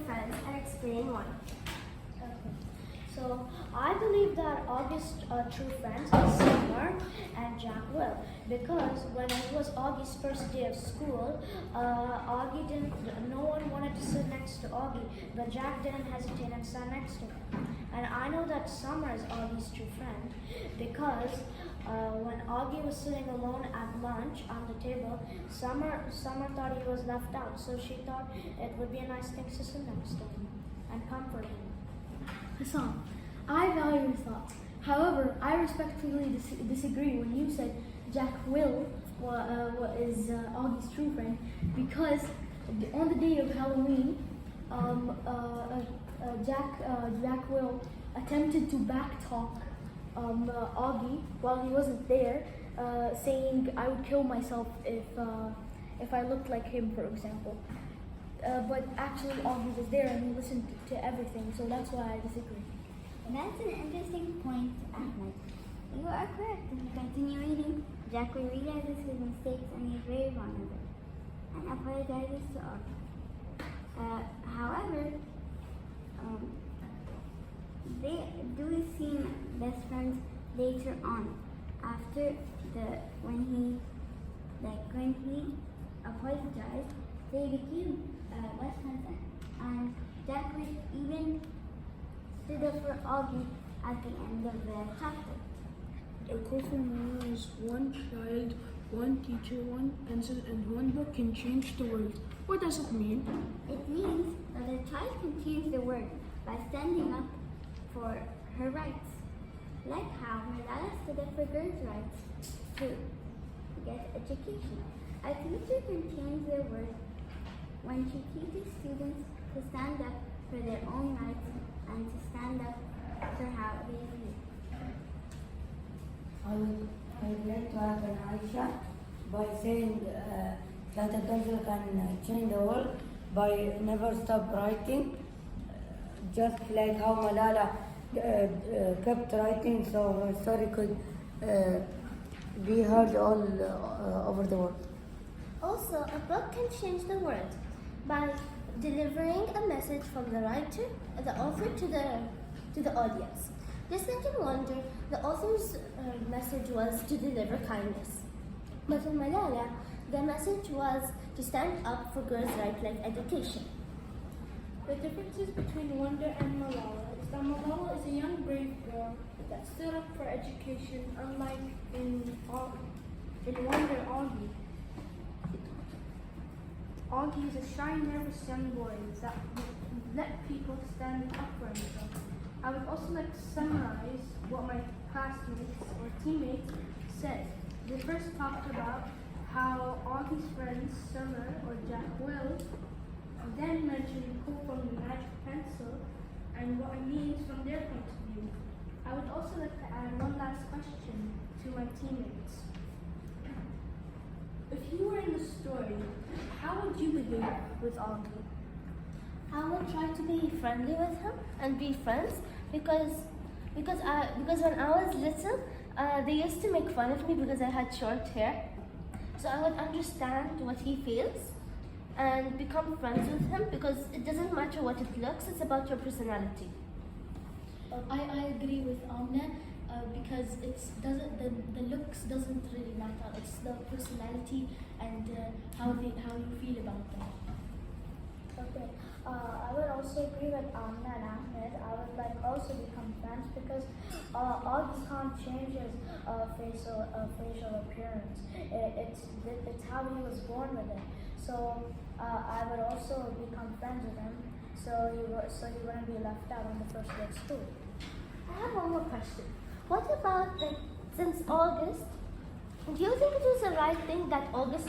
true friends and explain why. Okay. So I believe that August's true friends are Summer and Jack Will, because when it was Augie's first day of school, Augie didn't. No one wanted to sit next to Augie, but Jack didn't hesitate and sat next to him. And I know that Summer is Augie's true friend because when Augie was sitting alone at lunch on the table, Summer thought he was left out, so she thought it would be a nice thing to sit next to him and comfort him. Hassan, I value your thoughts. However, I respectfully disagree when you said Jack Will is Augie's true friend, because on the day of Halloween, Jack Will attempted to backtalk Augie while he wasn't there, saying I would kill myself if I looked like him, for example. But actually, Augie was there and he listened to everything, so that's why I disagree. That's an interesting point, Ahmed. You are correct. If you continue reading, Jack will realizes his mistakes and he is very vulnerable and apologizes to Augie. However, they do seem best friends later on. After when he apologized, they became best friends, and Jack will even stood up for Augie at the end of the chapter. A quote from Noah is, "One child, one teacher, one pencil, and one book can change the world." What does it mean? It means that a child can change the world by standing up for her rights, like how Malala stood up for girls' rights to get education. A teacher can change the world when she teaches students to stand up for their own rights and to stand up for how they feel. I would like to add an Aisha by saying that a pencil can change the world by never stop writing, just like how Malala kept writing, so her story could be heard all over the world. Also, a book can change the world by delivering a message from the writer, the author, to the audience. Just like in Wonder, the author's message was to deliver kindness. But in Malala, the message was to stand up for girls' rights like education. The differences between Wonder and Malala is that Malala is a young, brave girl that stood up for education, unlike in Wonder, Augie is a shy, nervous young boy that would let people stand up for himself. I would also like to summarize what my classmates or teammates said. They first talked about how Augie's friends, Summer or Jack Will, then mentioned the quote from the magic pencil and what it means from their point of view. I would also like to add one last question to my teammates. If you were in the story, how would you behave with Augie? I would try to be friendly with him and be friends because when I was little, they used to make fun of me because I had short hair. So I would understand what he feels and become friends with him, because it doesn't matter what it looks, it's about your personality. I agree with Amna because the looks doesn't really matter. It's the personality and how you feel about them. Okay, I would also agree with Amna and Ahmed. I would also become friends because Augie can't change his facial appearance. It's how he was born with it. So I would also become friends with him, so he wouldn't be left out on the first day of school. I have one more question. What about, since August, do you think it was the right thing that August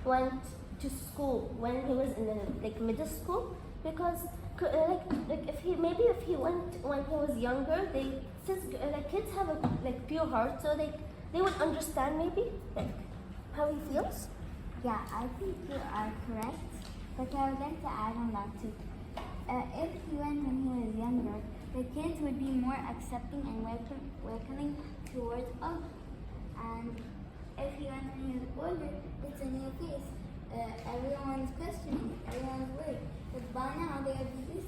went to school when he was in the middle school? Because if he went when he was younger, since kids have a pure heart, so they would understand maybe how he feels. Yeah, I think you are correct, but I would like to add on that too. If he went when he was younger, the kids would be more accepting and welcoming towards us. And if he went when he was older, it's a new face. Everyone's questioning, everyone's worried. But by now they are used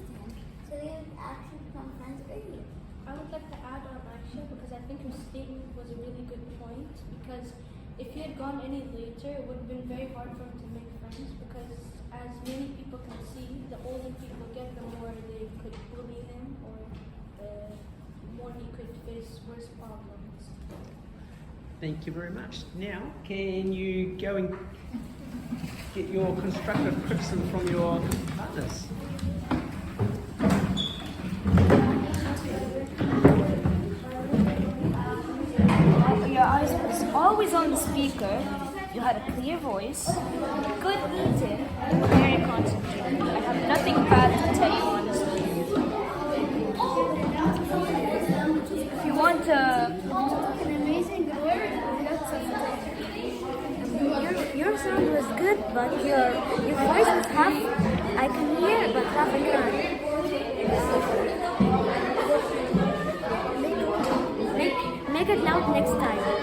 statement was a really good point, because if he had gone any later, it would have been very hard for him to make friends, because as many people can see, the older people get, the more they could bully him, or the more he could face worse problems. Thank you very much. Now, can you go and get your constructive criticism from your partners? Your eyes was always on the speaker. You had a clear voice, good eating, very concentrated. I have nothing bad to tell you, honestly. If you want to... An amazing word. Your sound was good, but your voice was half. I can hear, but half I can't. Make it loud next time.